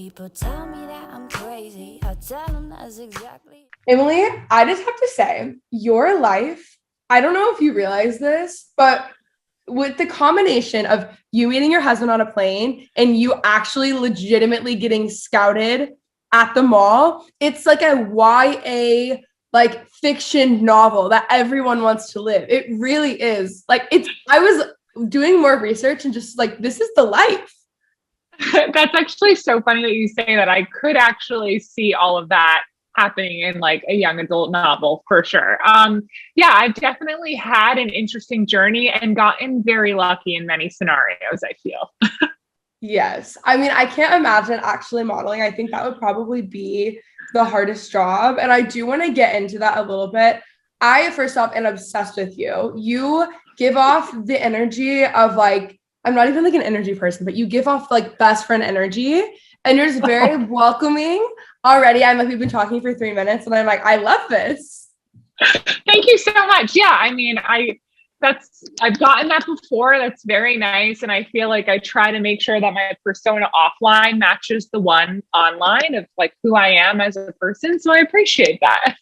People tell me that I'm crazy. I tell them that's exactly. Emily, I just have to say, your life, I don't know if you realize this, but with the combination of you meeting your husband on a plane and you actually legitimately getting scouted at the mall, it's like a YA like fiction novel that everyone wants to live. It really is. I was doing more research and just like, this is the life. That's actually so funny that you say that. I could actually see all of that happening in like a young adult novel for sure. Yeah, I've definitely had an interesting journey and gotten very lucky in many scenarios, I feel. Yes. I mean, I can't imagine actually modeling. I think that would probably be the hardest job. And I do want to get into that a little bit. I, first off, am obsessed with you. You give off the energy of like, I'm not even like an energy person, but you give off like best friend energy and you're just very welcoming already. I'm like, we've been talking for 3 minutes and I'm like, I love this. Thank you so much. Yeah, I mean, I've gotten that before. That's very nice. And I feel like I try to make sure that my persona offline matches the one online of like who I am as a person. So I appreciate that.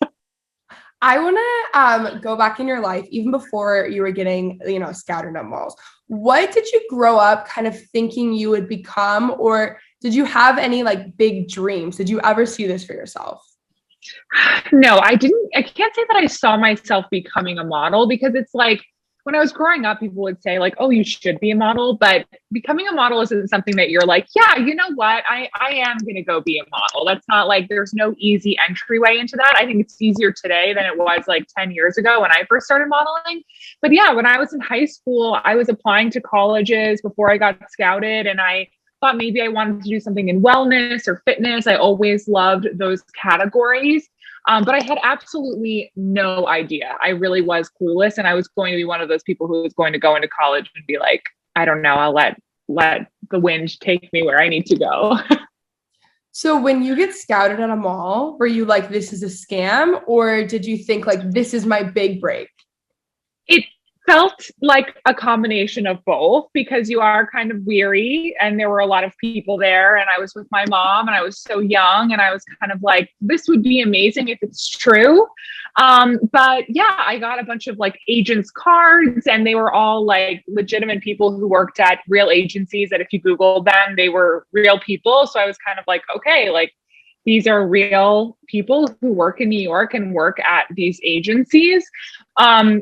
I want to go back in your life, even before you were getting, scattered at malls. What did you grow up kind of thinking you would become, or did you have any like big dreams? Did you ever see this for yourself? No, I didn't. I can't say that I saw myself becoming a model because it's like when I was growing up, people would say like, "Oh, you should be a model," but becoming a model isn't something that you're like, "Yeah, you know what? I am going to go be a model." That's not like there's no easy entryway into that. I think it's easier today than it was like 10 years ago when I first started modeling. But yeah, when I was in high school, I was applying to colleges before I got scouted, and I thought maybe I wanted to do something in wellness or fitness. I always loved those categories. But I had absolutely no idea. I really was clueless. And I was going to be one of those people who was going to go into college and be like, I don't know, I'll let the wind take me where I need to go. So when you get scouted at a mall, were you like, this is a scam? Or did you think like, this is my big break? It felt like a combination of both because you are kind of weary and there were a lot of people there and I was with my mom and I was so young and I was kind of like, this would be amazing if it's true. But yeah, I got a bunch of like agents cards and they were all like legitimate people who worked at real agencies that if you Googled them, they were real people. So I was kind of like, okay, like these are real people who work in New York and work at these agencies.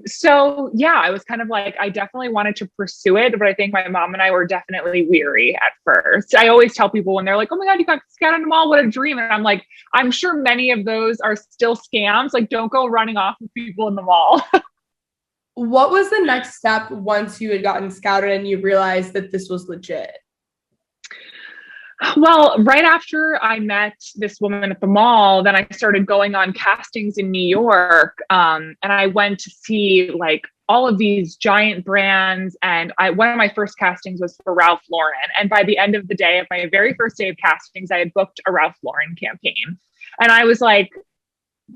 So yeah, I was kind of like, I definitely wanted to pursue it, but I think my mom and I were definitely weary at first. I always tell people when they're like, oh my God, you got scouted in the mall, what a dream. And I'm like, I'm sure many of those are still scams. Like, don't go running off with people in the mall. What was the next step once you had gotten scouted and you realized that this was legit? Well, right after I met this woman at the mall, then I started going on castings in New York. And I went to see like all of these giant brands. And one of my first castings was for Ralph Lauren. And by the end of the day, of my very first day of castings, I had booked a Ralph Lauren campaign. And I was like,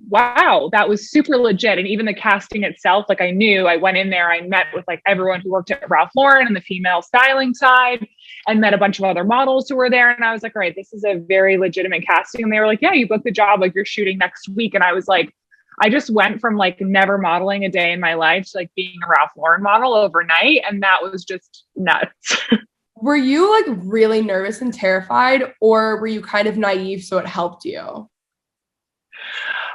wow, that was super legit. And even the casting itself, like I knew I went in there, I met with like everyone who worked at Ralph Lauren and the female styling side and met a bunch of other models who were there. And I was like, all right, this is a very legitimate casting. And they were like, yeah, you booked the job, like you're shooting next week. And I was like, I just went from like never modeling a day in my life to like being a Ralph Lauren model overnight. And that was just nuts. Were you like really nervous and terrified, or were you kind of naive so it helped you?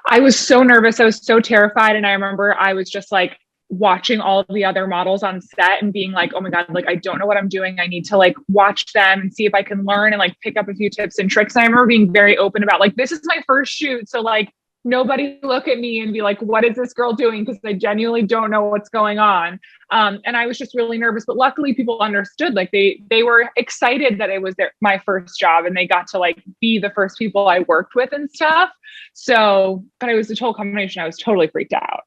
I was so nervous. I was so terrified. And I remember I was just like watching all of the other models on set and being like, oh my God, like, I don't know what I'm doing. I need to like watch them and see if I can learn and like pick up a few tips and tricks. And I remember being very open about like, this is my first shoot. So like, nobody look at me and be like, what is this girl doing? Because I genuinely don't know what's going on. And I was just really nervous, but luckily people understood, like they were excited that it was my first job and they got to like be the first people I worked with and stuff. So, but it was a total combination. I was totally freaked out.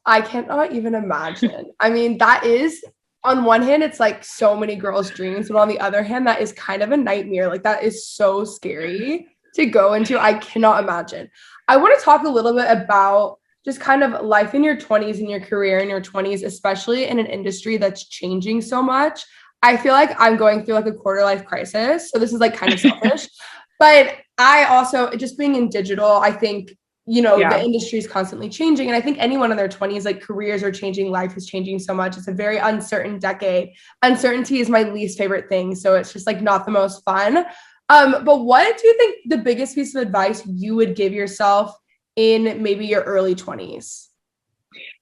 I cannot even imagine. I mean, that is, on one hand, it's like so many girls' dreams, but on the other hand, that is kind of a nightmare. Like that is so scary to go into. I cannot imagine. I want to talk a little bit about just kind of life in your 20s and your career in your 20s, especially in an industry that's changing so much. I feel like I'm going through like a quarter life crisis. So this is like kind of selfish, but I also just being in digital, I think, the industry is constantly changing. And I think anyone in their 20s, like careers are changing, life is changing so much. It's a very uncertain decade. Uncertainty is my least favorite thing. So it's just like not the most fun. But what do you think the biggest piece of advice you would give yourself in maybe your early 20s?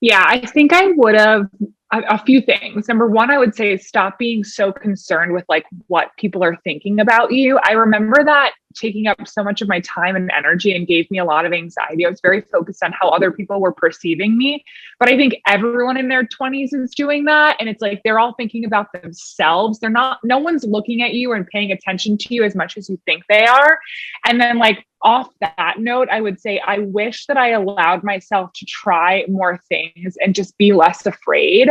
Yeah, I think I would have a few things. Number one, I would say is stop being so concerned with like what people are thinking about you. I remember that taking up so much of my time and energy and gave me a lot of anxiety. I was very focused on how other people were perceiving me. But I think everyone in their 20s is doing that. And it's like they're all thinking about themselves. No one's looking at you and paying attention to you as much as you think they are. And then like off that note, I would say I wish that I allowed myself to try more things and just be less afraid.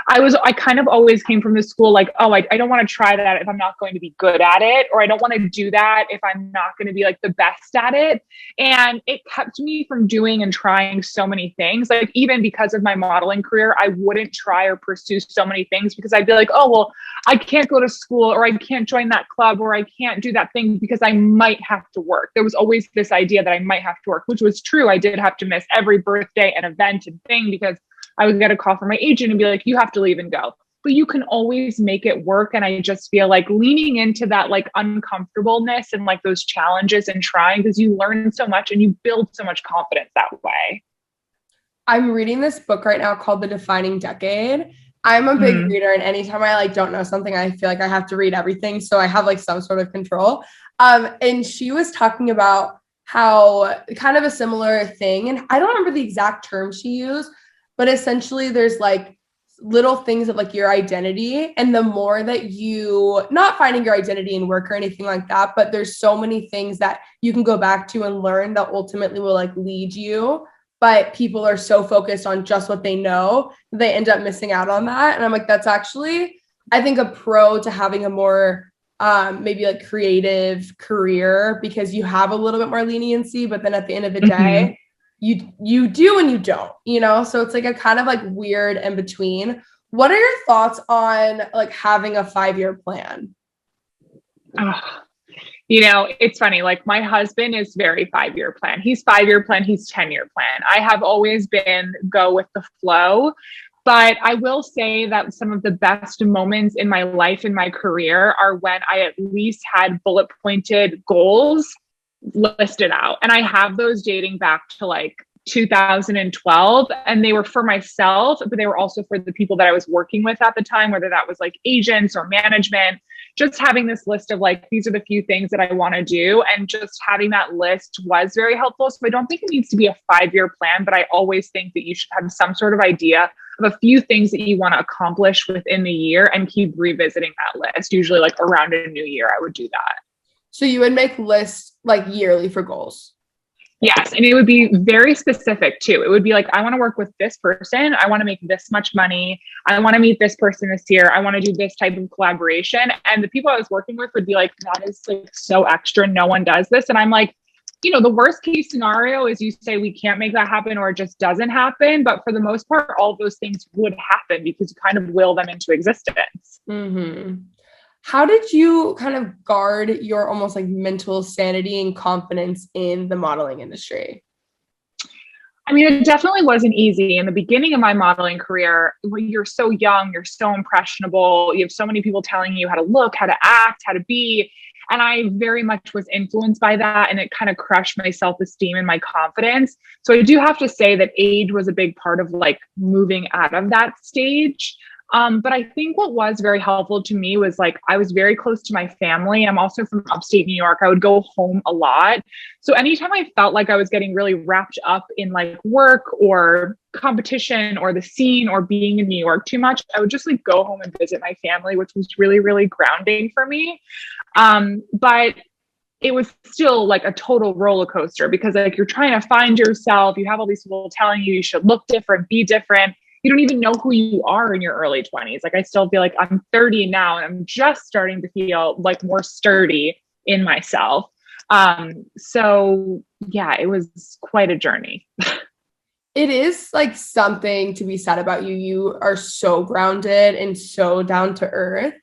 I kind of always came from the school like, oh, I don't want to try that if I'm not going to be good at it, or I don't want to do that if I'm not going to be like the best at it. And it kept me from doing and trying so many things. Like even because of my modeling career, I wouldn't try or pursue so many things because I'd be like, oh, well, I can't go to school, or I can't join that club, or I can't do that thing because I might have to work. There was always this idea that I might have to work, which was true. I did have to miss every birthday and event and thing because I would get a call from my agent and be like, you have to leave and go. But you can always make it work. And I just feel like leaning into that like uncomfortableness and like those challenges and trying, because you learn so much and you build so much confidence that way. I'm reading this book right now called The Defining Decade. I'm a big reader, and anytime I like don't know something, I feel like I have to read everything. So I have like some sort of control. And she was talking about how kind of a similar thing. And I don't remember the exact term she used, but essentially there's like little things of like your identity. And the more that you, not finding your identity in work or anything like that, but there's so many things that you can go back to and learn that ultimately will like lead you. But people are so focused on just what they know, they end up missing out on that. And I'm like, that's actually, I think, a pro to having a more maybe like creative career, because you have a little bit more leniency, but then at the end of the day, you do and you don't, so it's like a kind of like weird in between. What are your thoughts on like having a 5-year plan? It's funny. Like my husband is very 5-year plan. He's 5-year plan. He's 10-year plan. I have always been go with the flow. But I will say that some of the best moments in my life, in my career, are when I at least had bullet pointed goals listed out. And I have those dating back to like 2012, and they were for myself, but they were also for the people that I was working with at the time, whether that was like agents or management. Just having this list of like, these are the few things that I want to do. And just having that list was very helpful. So I don't think it needs to be a 5-year plan, but I always think that you should have some sort of idea of a few things that you want to accomplish within the year and keep revisiting that list. Usually like around a new year, I would do that. So you would make lists like yearly for goals? Yes. And it would be very specific too. It would be like, I want to work with this person. I want to make this much money. I want to meet this person this year. I want to do this type of collaboration. And the people I was working with would be like, that is like so extra. No one does this. And I'm like, the worst case scenario is you say we can't make that happen, or it just doesn't happen. But for the most part, all of those things would happen because you kind of will them into existence. Mm-hmm. How did you kind of guard your almost like mental sanity and confidence in the modeling industry? I mean, it definitely wasn't easy. In the beginning of my modeling career, you're so young, you're so impressionable. You have so many people telling you how to look, how to act, how to be. And I very much was influenced by that. And it kind of crushed my self-esteem and my confidence. So I do have to say that age was a big part of like moving out of that stage. But I think what was very helpful to me was like, I was very close to my family. I'm also from upstate New York. I would go home a lot. So anytime I felt like I was getting really wrapped up in like work or competition or the scene or being in New York too much, I would just like go home and visit my family, which was really, really grounding for me. But it was still like a total roller coaster because like you're trying to find yourself. You have all these people telling you you should look different, be different. You don't even know who you are in your early 20s. Like I still feel like I'm 30 now and I'm just starting to feel like more sturdy in myself. So yeah, it was quite a journey. It is like something to be said about you. You are so grounded and so down to earth.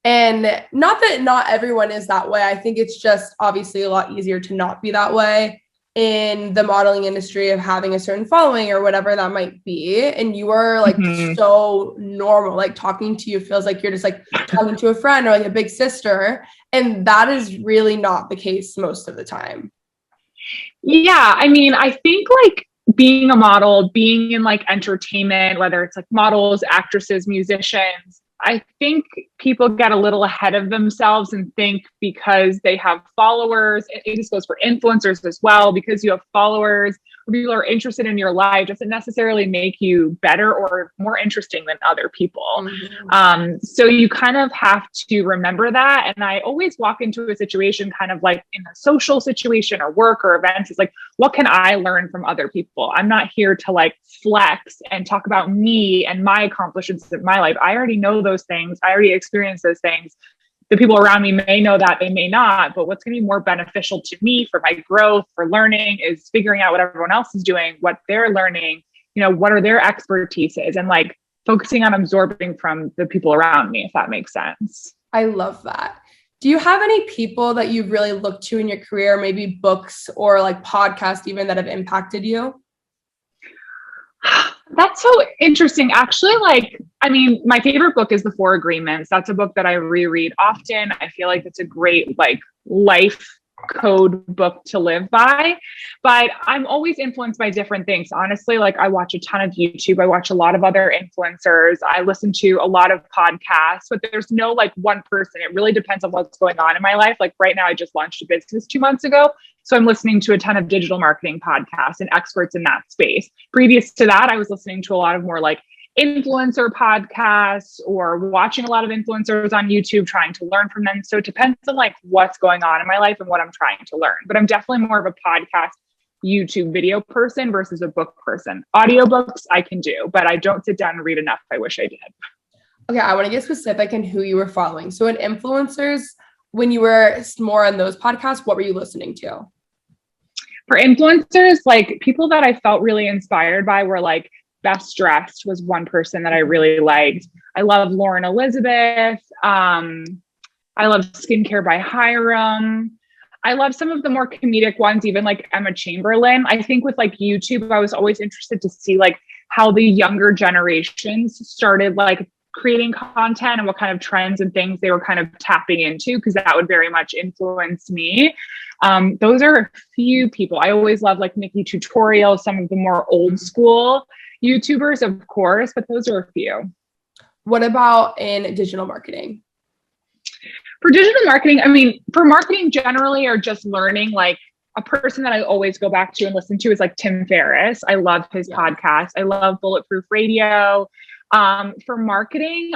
And not that not everyone is that way. I think it's just obviously a lot easier to not be that way in the modeling industry of having a certain following or whatever that might be. And you are like so normal, like talking to you feels like you're just like talking to a friend or like a big sister. And that is really not the case most of the time. Yeah. I mean, I think like being a model, being in like entertainment, whether it's like models, actresses, musicians, I think people get a little ahead of themselves and think because they have followers, it just goes for influencers as well, because you have followers or people are interested in your life doesn't necessarily make you better or more interesting than other people. So you kind of have to remember that. And I always walk into a situation kind of like in a social situation or work or events, it's like, what can I learn from other people? I'm not here to like flex and talk about me and my accomplishments in my life. I already know those things. I already experienced those things. The people around me may know that, they may not, but what's going to be more beneficial to me for my growth, for learning, is figuring out what everyone else is doing, what they're learning, you know, what are their expertises, and like focusing on absorbing from the people around me, if that makes sense. I love that. Do you have any people that you've really looked to in your career, maybe books or like podcasts even, that have impacted you? That's so interesting. Actually, like, I mean, my favorite book is The Four Agreements. That's a book that I reread often. I feel like it's a great like life code book to live by, but I'm always influenced by different things. Honestly, like I watch a ton of YouTube. I watch a lot of other influencers. I listen to a lot of podcasts, but there's no like one person. It really depends on what's going on in my life. Like right now, I just launched a business 2 months ago. So I'm listening to a ton of digital marketing podcasts and experts in that space. Previous to that, I was listening to a lot of more like influencer podcasts or watching a lot of influencers on YouTube, trying to learn from them. So it depends on like what's going on in my life and what I'm trying to learn. But I'm definitely more of a podcast, YouTube video person versus a book person. Audiobooks I can do, but I don't sit down and read enough. I wish I did. Okay, I want to get specific in who you were following. So in influencers, when you were more on those podcasts, what were you listening to? For influencers, like people that I felt really inspired by were like Best Dressed was one person that I really liked. I love Lauren Elizabeth. I love Skincare by Hiram. I love some of the more comedic ones, even like Emma Chamberlain. I think with like YouTube, I was always interested to see like how the younger generations started like creating content and what kind of trends and things they were kind of tapping into, because that would very much influence me. Those are a few people. I always love like Nikki Tutorial, some of the more old school YouTubers, of course, but those are a few. What about in digital marketing? For digital marketing, I mean, for marketing generally or just learning, like a person that I always go back to and listen to is like Tim Ferriss. I love his podcast. I love Bulletproof Radio. For marketing,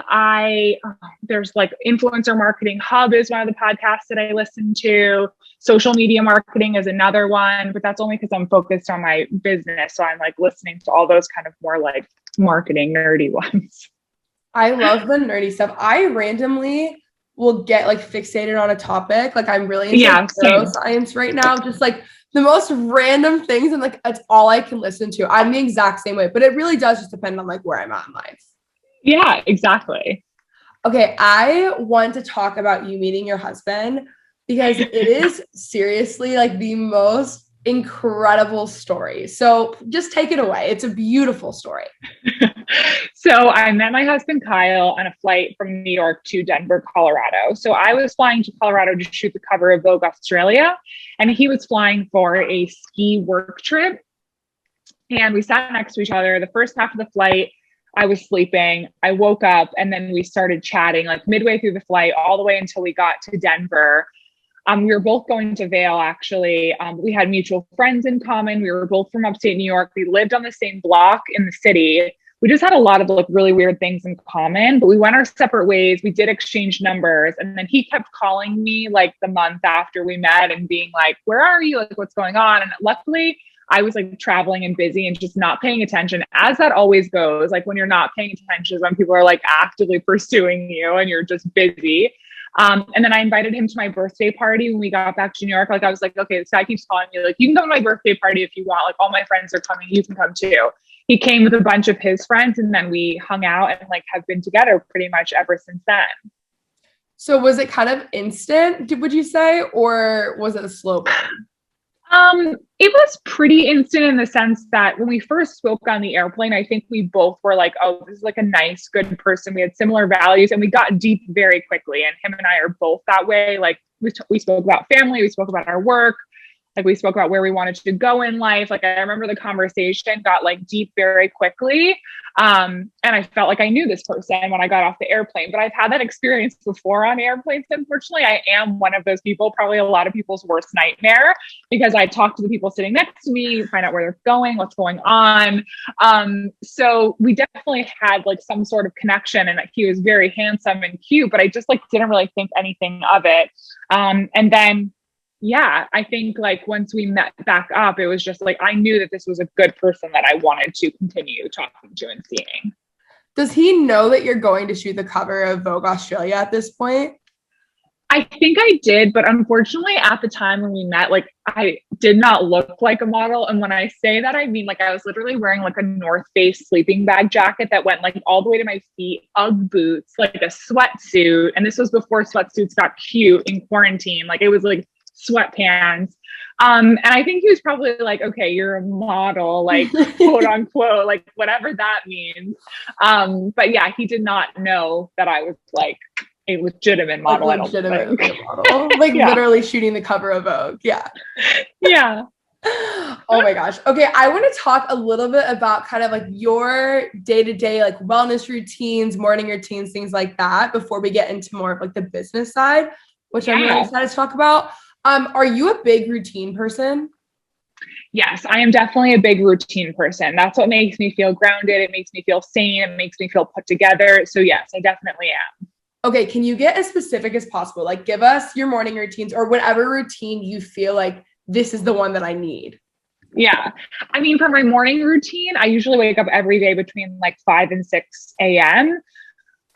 there's like Influencer Marketing Hub is one of the podcasts that I listen to. Social media marketing is another one, but that's only because I'm focused on my business. So I'm like listening to all those kind of more like marketing nerdy ones. I love the nerdy stuff. I randomly will get like fixated on a topic. Like I'm really into neuroscience right now, just like the most random things. And like, that's all I can listen to. I'm the exact same way, but it really does just depend on like where I'm at in life. Yeah, exactly. Okay. I want to talk about you meeting your husband, because it is seriously like the most incredible story. So just take it away. It's a beautiful story. So I met my husband, Kyle, on a flight from New York to Denver, Colorado. So I was flying to Colorado to shoot the cover of Vogue Australia, and he was flying for a ski work trip. And we sat next to each other. The first half of the flight, I was sleeping. I woke up and then we started chatting like midway through the flight, all the way until we got to Denver. We were both going to Vail, actually. We had mutual friends in common. We were both from upstate New York. We lived on the same block in the city. We just had a lot of like really weird things in common, but we went our separate ways. We did exchange numbers. And then he kept calling me like the month after we met and being like, where are you? Like, what's going on? And luckily I was like traveling and busy and just not paying attention, as that always goes. Like when you're not paying attention is when people are like actively pursuing you and you're just busy. And then I invited him to my birthday party when we got back to New York. Like I was like, okay, this guy keeps calling me, like, you can come to my birthday party if you want. Like all my friends are coming, you can come too. He came with a bunch of his friends and then we hung out and like have been together pretty much ever since then. So was it kind of instant, would you say, or was it a slow burn? It was pretty instant in the sense that when we first spoke on the airplane, I think we both were like, oh, this is like a nice, good person. We had similar values and we got deep very quickly. And him and I are both that way. Like we spoke about family, we spoke about our work, like we spoke about where we wanted to go in life. Like I remember the conversation got like deep very quickly. And I felt like I knew this person when I got off the airplane, but I've had that experience before on airplanes. Unfortunately, I am one of those people, probably a lot of people's worst nightmare, because I talk to the people sitting next to me, find out where they're going, what's going on. So we definitely had like some sort of connection, and he was very handsome and cute, but I just like didn't really think anything of it. And then yeah, I think like once we met back up, it was just like, I knew that this was a good person that I wanted to continue talking to and seeing. Does he know that you're going to shoot the cover of Vogue Australia at this point? I think I did, but unfortunately at the time when we met, like I did not look like a model. And when I say that, I mean, like I was literally wearing like a North Face sleeping bag jacket that went like all the way to my feet, UGG boots, like a sweatsuit. And this was before sweatsuits got cute in quarantine. Like it was like sweatpants. And I think he was probably like, okay, you're a model, like quote unquote, like whatever that means. But yeah, he did not know that I was like a legitimate model. Like legitimate model, like yeah. Literally shooting the cover of Vogue. Yeah. Yeah. Oh my gosh. Okay. I want to talk a little bit about kind of like your day-to-day, like wellness routines, morning routines, things like that, before we get into more of like the business side, which I'm really excited to talk about. Are you a big routine person? Yes, I am definitely a big routine person. That's what makes me feel grounded. It makes me feel sane. It makes me feel put together. So yes, I definitely am. Okay. Can you get as specific as possible? Like give us your morning routines or whatever routine you feel like this is the one that I need. Yeah. I mean, for my morning routine, I usually wake up every day between like 5 and 6 a.m.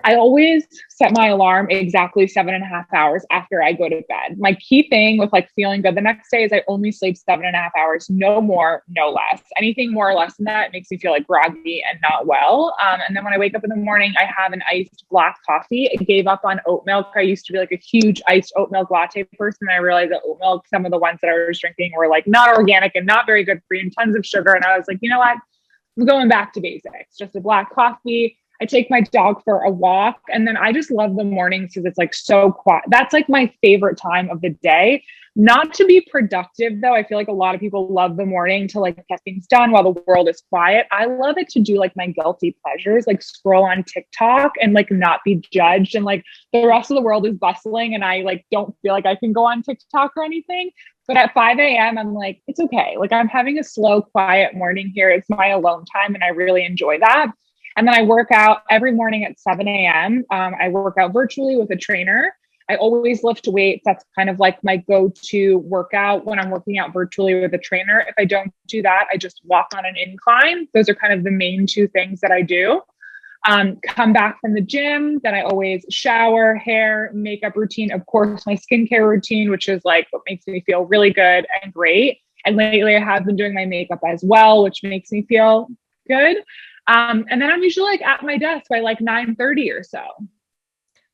I always set my alarm exactly 7.5 hours after I go to bed. My key thing with like feeling good the next day is I only sleep 7.5 hours, no more, no less. Anything more or less than that makes me feel like groggy and not well. And then when I wake up in the morning, I have an iced black coffee. I gave up on oat milk. I used to be like a huge iced oat milk latte person. I realized that oat milk, some of the ones that I was drinking were like not organic and not very good for you and tons of sugar. And I was like, you know what? I'm going back to basics, just a black coffee. I take my dog for a walk, and then I just love the mornings because it's like so quiet. That's like my favorite time of the day. Not to be productive though. I feel like a lot of people love the morning to like get things done while the world is quiet. I love it to do like my guilty pleasures, like scroll on TikTok and like not be judged. And like the rest of the world is bustling and I like don't feel like I can go on TikTok or anything. But at 5 a.m., I'm like, it's okay. Like I'm having a slow, quiet morning here. It's my alone time and I really enjoy that. And then I work out every morning at 7 a.m. I work out virtually with a trainer. I always lift weights. That's kind of like my go-to workout when I'm working out virtually with a trainer. If I don't do that, I just walk on an incline. Those are kind of the main two things that I do. Come back from the gym, then I always shower, hair, makeup routine. Of course, my skincare routine, which is like what makes me feel really good and great. And lately I have been doing my makeup as well, which makes me feel good. And then I'm usually like at my desk by like 9:30 or so.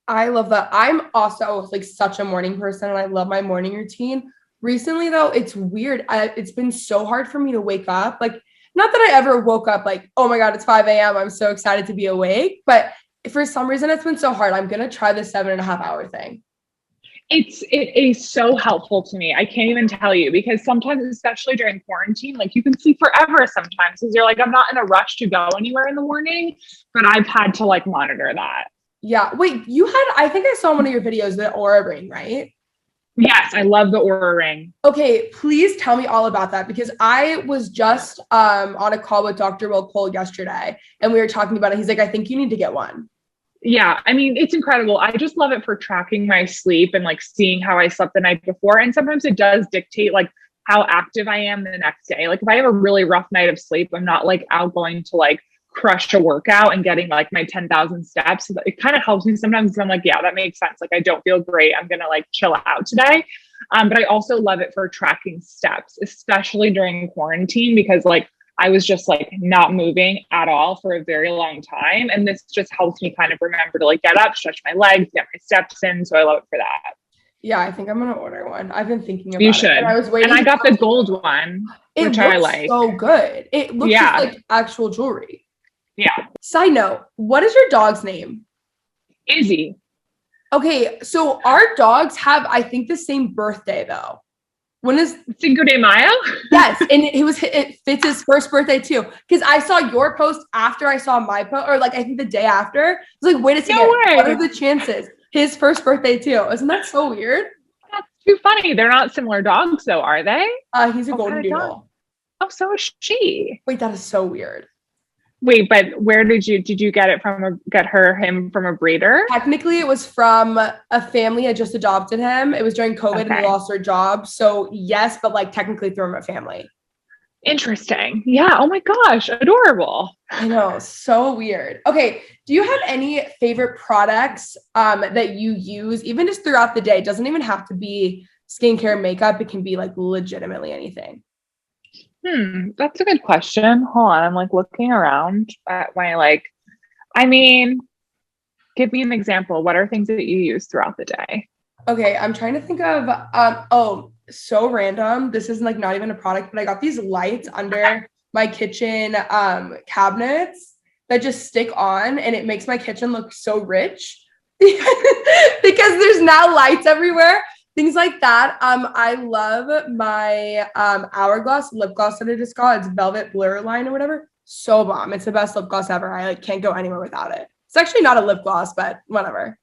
I love that. I'm also like such a morning person and I love my morning routine. Recently though, it's weird. It's been so hard for me to wake up. Like, not that I ever woke up like, oh my God, it's 5 a.m. I'm so excited to be awake. But for some reason, it's been so hard. I'm going to try the 7.5 hour thing. It is so helpful to me. I can't even tell you because sometimes, especially during quarantine, like you can sleep forever sometimes because you're like, I'm not in a rush to go anywhere in the morning, but I've had to like monitor that. Yeah. Wait, I think I saw one of your videos, the Aura Ring, right? Yes. I love the Aura Ring. Okay. Please tell me all about that because I was just on a call with Dr. Will Cole yesterday and we were talking about it. He's like, I think you need to get one. Yeah. I mean, it's incredible. I just love it for tracking my sleep and like seeing how I slept the night before. And sometimes it does dictate like how active I am the next day. Like if I have a really rough night of sleep, I'm not like out going to like crush a workout and getting like my 10,000 steps. It kind of helps me sometimes. I'm like, yeah, that makes sense. Like I don't feel great. I'm going to like chill out today. But I also love it for tracking steps, especially during quarantine, because like I was just like not moving at all for a very long time. And this just helps me kind of remember to like get up, stretch my legs, get my steps in. So I love it for that. Yeah, I think I'm gonna order one. I've been thinking about You it. should. And I was waiting. And I got the gold one, which I like. So good. It looks just like actual jewelry. Yeah. Side note, what is your dog's name? Izzy. Okay, so our dogs have, I think, the same birthday though. When is Cinco de Mayo? Yes, and it fits his first birthday too. Because I saw your post after I saw my post, or like I think the day after. I was like, wait a second, what are the chances? His first birthday too. Isn't that so weird? That's too funny. They're not similar dogs though, are they? He's a golden doodle. Oh, so is she. Wait, that is so weird. Wait, but where did you get it from? Him from a breeder? Technically, it was from a family had just adopted him. It was during COVID and they lost their job. So yes, but like technically through a family. Interesting. Yeah. Oh my gosh. Adorable. I know. So weird. Okay. Do you have any favorite products that you use, even just throughout the day? It doesn't even have to be skincare, makeup. It can be like legitimately anything. That's a good question. Hold on. I'm like looking around at my give me an example. What are things that you use throughout the day? Okay. I'm trying to think of, so random. This is like not even a product, but I got these lights under my kitchen cabinets that just stick on and it makes my kitchen look so rich because there's now lights everywhere. Things like that. I love my Hourglass lip gloss that I just got. It's Velvet Blur line or whatever. So bomb. It's the best lip gloss ever. I like can't go anywhere without it. It's actually not a lip gloss, but whatever.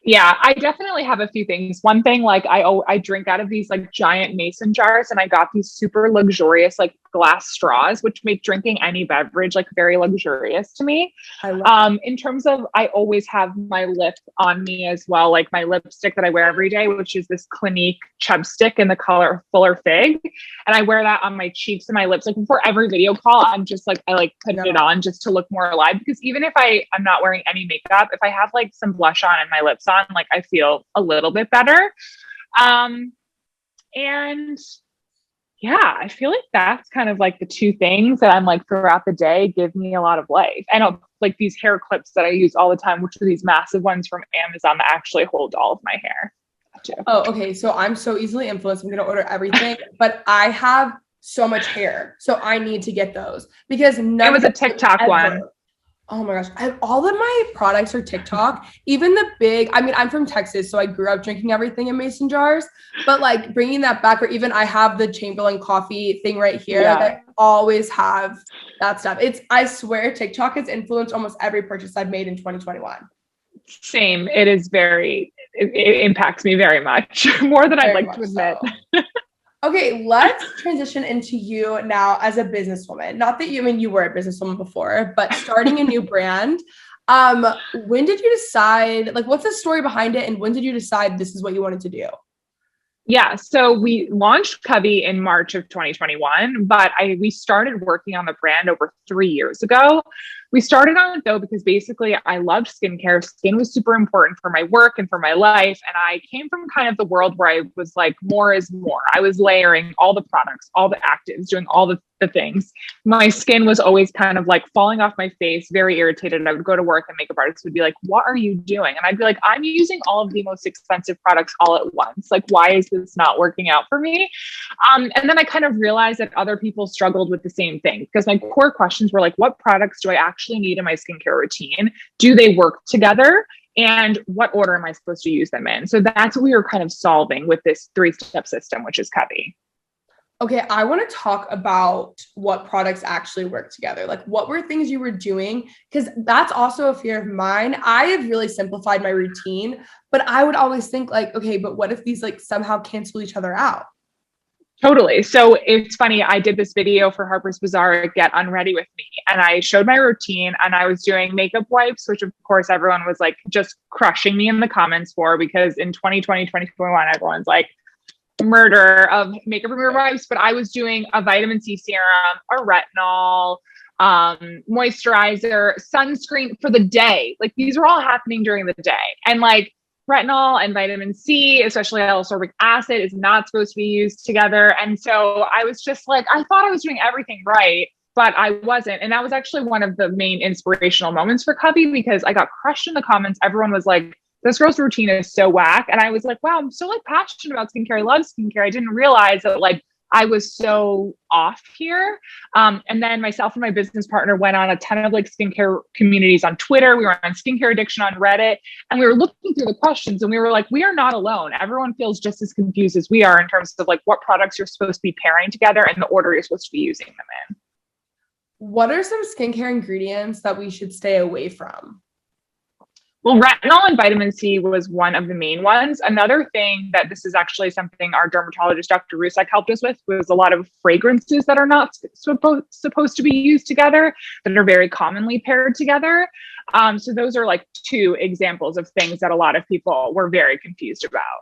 Yeah, I definitely have a few things. One thing, like I drink out of these like giant mason jars, and I got these super luxurious like glass straws, which make drinking any beverage like very luxurious to me. I love in terms of, I always have my lip on me as well, like my lipstick that I wear every day, which is this Clinique Chubstick in the color Fuller Fig, and I wear that on my cheeks and my lips. Like before every video call, I'm just like I like put it on just to look more alive, because even if I'm not wearing any makeup, if I have like some blush on and my lips on, like I feel a little bit better. And yeah, I feel like that's kind of like the two things that I'm like throughout the day give me a lot of life. And like these hair clips that I use all the time, which are these massive ones from Amazon that actually hold all of my hair too. Oh, okay. So I'm so easily influenced. I'm going to order everything, but I have so much hair. So I need to get those because it was a TikTok one. Oh my gosh. All of my products are TikTok, even the big, I mean, I'm from Texas, so I grew up drinking everything in mason jars, but like bringing that back, or even I have the Chamberlain coffee thing right here that I always have that stuff. I swear TikTok has influenced almost every purchase I've made in 2021. Same. It impacts me very much more than I'd like to admit. So. Okay, let's transition into you now as a businesswoman. Not that you were a businesswoman before, but starting a new brand. When did you decide, like, what's the story behind it? And when did you decide this is what you wanted to do? Yeah, so we launched Covey in March of 2021, but we started working on the brand over 3 years ago. We started on it though because basically I loved skincare. Skin was super important for my work and for my life. And I came from kind of the world where I was like, more is more. I was layering all the products, all the actives, doing all the things. My skin was always kind of like falling off my face, very irritated. I would go to work and makeup artists would be like, what are you doing? And I'd be like, I'm using all of the most expensive products all at once. Like, why is this not working out for me? And then I kind of realized that other people struggled with the same thing, because my core questions were like, what products do I actually need in my skincare routine? Do they work together? And what order am I supposed to use them in? So that's what we were kind of solving with this 3-step system, which is Covey. Okay, I want to talk about what products actually work together. Like, what were things you were doing? Because that's also a fear of mine. I have really simplified my routine, but I would always think like, okay, but what if these like somehow cancel each other out? Totally. So it's funny. I did this video for Harper's Bazaar, Get Unready With Me, and I showed my routine, and I was doing makeup wipes, which of course everyone was like just crushing me in the comments for, because in 2020, 2021, everyone's like, murder of makeup remover wipes. But I was doing a vitamin C serum, a retinol, moisturizer, sunscreen for the day. Like these were all happening during the day. And like retinol and vitamin C, especially L-ascorbic acid, is not supposed to be used together. And so I was just like, I thought I was doing everything right. but I wasn't. And that was actually one of the main inspirational moments for Covey, because I got crushed in the comments. Everyone was like, this girl's routine is so whack. And I was like, wow, I'm so like passionate about skincare. I love skincare. I didn't realize that like I was so off here. And then myself and my business partner went on a ton of like skincare communities on Twitter. We were on skincare addiction on Reddit, and we were looking through the questions, and we were like, we are not alone. Everyone feels just as confused as we are in terms of like what products you're supposed to be pairing together and the order you're supposed to be using them in. What are some skincare ingredients that we should stay away from? Well, retinol and vitamin C was one of the main ones. Another thing that this is actually something our dermatologist, Dr. Rusek, helped us with was a lot of fragrances that are not supposed to be used together, that are very commonly paired together. So those are like two examples of things that a lot of people were very confused about.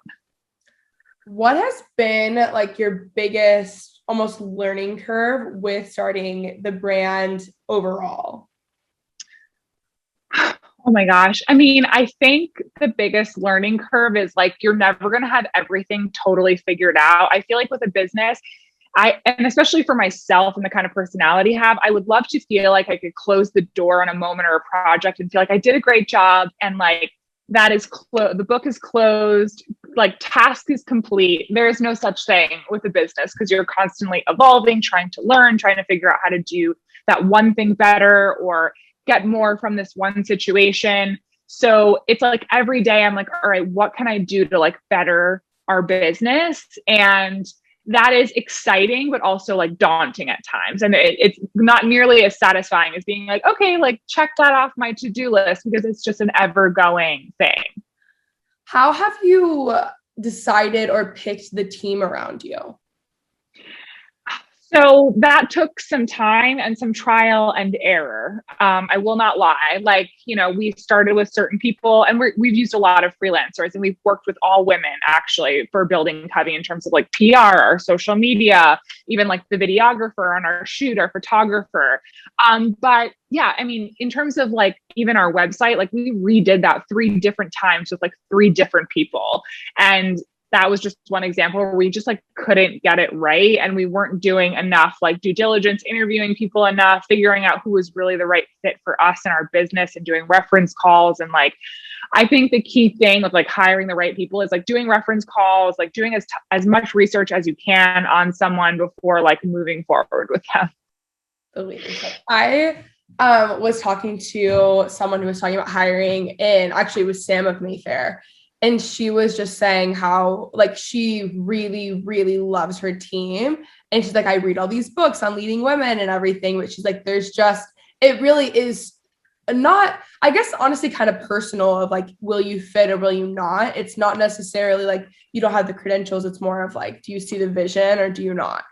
What has been like your biggest almost learning curve with starting the brand overall? Oh my gosh. I mean, I think the biggest learning curve is like, you're never going to have everything totally figured out. I feel like with a business, and especially for myself and the kind of personality I have, I would love to feel like I could close the door on a moment or a project and feel like I did a great job. And like, that is the book is closed, like task is complete. There is no such thing with a business, because you're constantly evolving, trying to learn, trying to figure out how to do that one thing better or get more from this one situation. So it's like every day I'm like, all right, what can I do to like better our business? And that is exciting, but also like daunting at times. And it's not nearly as satisfying as being like, okay, like check that off my to-do list, because it's just an ever-going thing. How have you decided or picked the team around you? So that took some time and some trial and error. I will not lie. Like, you know, we started with certain people, and we've used a lot of freelancers, and we've worked with all women actually for building Covey in terms of like PR, our social media, even like the videographer on our shoot, our photographer. But yeah, I mean, in terms of like even our website, like we redid that 3 different times with like 3 different people. And that was just one example where we just like couldn't get it right. And we weren't doing enough like due diligence, interviewing people enough, figuring out who was really the right fit for us and our business, and doing reference calls. And like, I think the key thing with like hiring the right people is like doing reference calls, like doing as much research as you can on someone before like moving forward with them. I was talking to someone who was talking about hiring, and actually it was Sam of Mayfair. And she was just saying how like she really, really loves her team. And she's like, I read all these books on leading women and everything, but she's like, it really is not, I guess, honestly kind of personal of like, will you fit or will you not? It's not necessarily like you don't have the credentials. It's more of like, do you see the vision or do you not?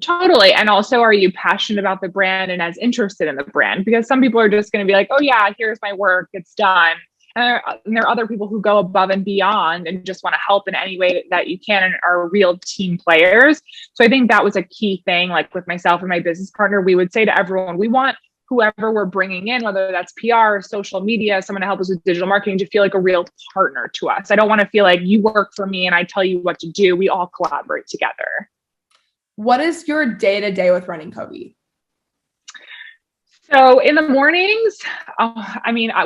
Totally. And also, are you passionate about the brand and as interested in the brand? Because some people are just going to be like, oh yeah, here's my work, it's done. And there are other people who go above and beyond and just want to help in any way that you can and are real team players. So I think that was a key thing. Like with myself and my business partner, we would say to everyone, we want whoever we're bringing in, whether that's PR, social media, someone to help us with digital marketing, to feel like a real partner to us. I don't want to feel like you work for me and I tell you what to do. We all collaborate together. What is your day-to-day with running Covey? So in the mornings,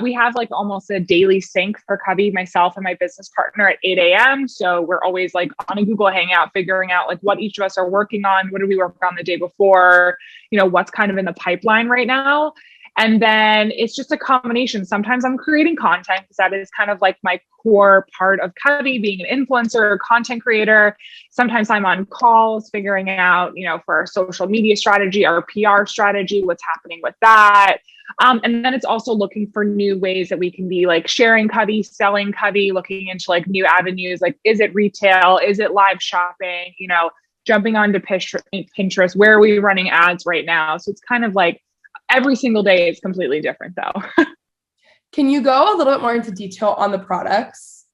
we have like almost a daily sync for Covey, myself and my business partner at 8 a.m. So we're always like on a Google Hangout, figuring out like what each of us are working on. What did we work on the day before? You know, what's kind of in the pipeline right now. And then it's just a combination. Sometimes I'm creating content, because that is kind of like my core part of Covey, being an influencer or content creator. Sometimes I'm on calls figuring out, you know, for our social media strategy, our PR strategy, what's happening with that. And then it's also looking for new ways that we can be like sharing Covey, selling Covey, looking into like new avenues. Like, is it retail? Is it live shopping? You know, jumping onto Pinterest. Where are we running ads right now? So it's kind of like, every single day is completely different though. Can you go a little bit more into detail on the products?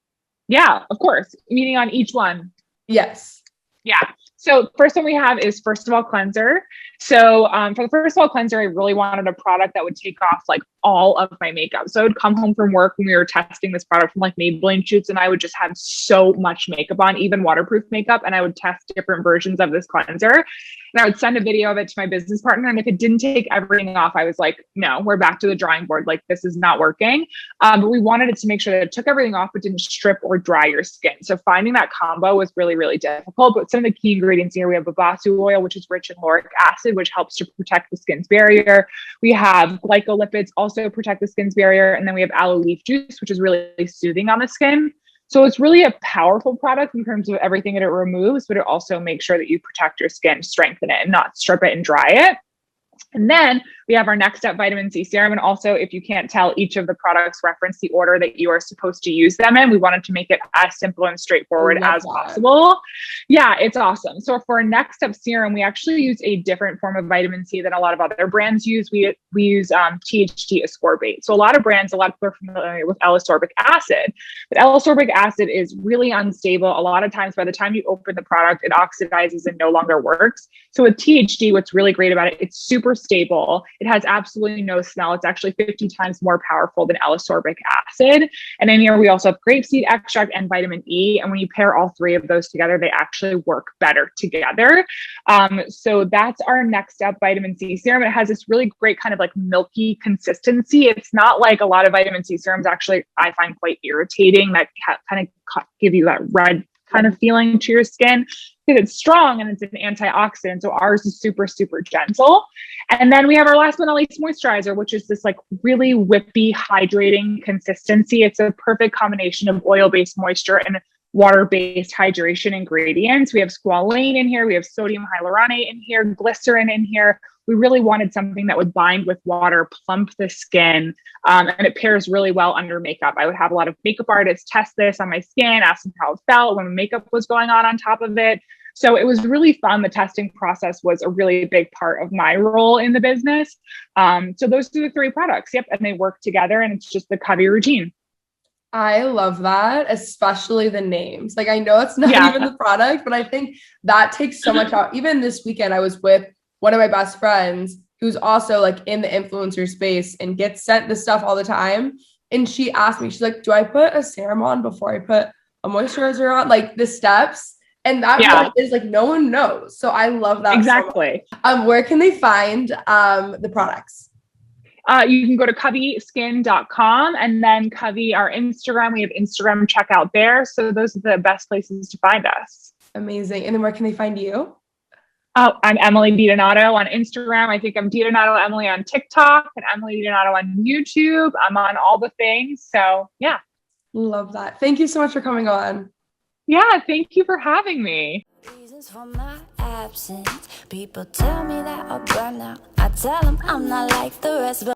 Yeah, of course. Meaning on each one. Yes. Yeah. So first one we have is First of All Cleanser. So for the First of All Cleanser, I really wanted a product that would take off like all of my makeup. So I would come home from work when we were testing this product from like Maybelline shoots, and I would just have so much makeup on, even waterproof makeup. And I would test different versions of this cleanser. And I would send a video of it to my business partner. And if it didn't take everything off, I was like, no, we're back to the drawing board. Like, this is not working. But we wanted it to make sure that it took everything off, but didn't strip or dry your skin. So finding that combo was really, really difficult. But some of the key ingredients here, we have babasu oil, which is rich in lauric acid, which helps to protect the skin's barrier. We have glycolipids, also protect the skin's barrier. And then we have aloe leaf juice, which is really soothing on the skin. So it's really a powerful product in terms of everything that it removes, but it also makes sure that you protect your skin, strengthen it, and not strip it and dry it. And then we have our Next Step vitamin C serum. And also, if you can't tell, each of the products reference the order that you are supposed to use them in. We wanted to make it as simple and straightforward as possible. Yeah, it's awesome. So for our Next Step serum, we actually use a different form of vitamin C than a lot of other brands use. We use THT ascorbate. So a lot of brands, a lot of people are familiar with L-ascorbic acid, but L-ascorbic acid is really unstable. A lot of times, by the time you open the product, it oxidizes and no longer works. So with THT, what's really great about it, it's super stable. It has absolutely no smell. It's actually 50 times more powerful than L-ascorbic acid. And in here, we also have grapeseed extract and vitamin E. And when you pair all three of those together, they actually work better together. So that's our Next Step vitamin C serum. It has this really great kind of like milky consistency. It's not like a lot of vitamin C serums actually, I find quite irritating, that kind of give you that red kind of feeling to your skin, because it's strong and it's an antioxidant. So ours is super gentle. And then we have our last but not least moisturizer, which is this like really whippy, hydrating consistency. It's a perfect combination of oil-based moisture and water-based hydration ingredients. We have squalane in here. We have sodium hyaluronate in here, glycerin in here. We really wanted something that would bind with water, plump the skin, and it pairs really well under makeup. I would have a lot of makeup artists test this on my skin, ask them how it felt when makeup was going on top of it. So it was really fun. The testing process was a really big part of my role in the business. So those are the three products. Yep. And they work together, and it's just the Covey routine. I love that, especially the names. Like, I know it's not even the product, but I think that takes so much out. Even this weekend, I was with one of my best friends who's also like in the influencer space and gets sent this stuff all the time. And she asked me, she's like, do I put a serum on before I put a moisturizer on? Like the steps. And that really is like, no one knows. So I love that. Exactly. So where can they find the products? You can go to coveyskin.com, and then Covey, our Instagram, we have Instagram checkout there. So those are the best places to find us. Amazing. And then where can they find you? Oh, I'm Emily DiDonato on Instagram. I think I'm DiDonato Emily on TikTok, and Emily DiDonato on YouTube. I'm on all the things. So yeah. Love that. Thank you so much for coming on. Yeah, thank you for having me. Reasons for my absence. People tell me that I'll burn out. I tell them I'm not like the rest, but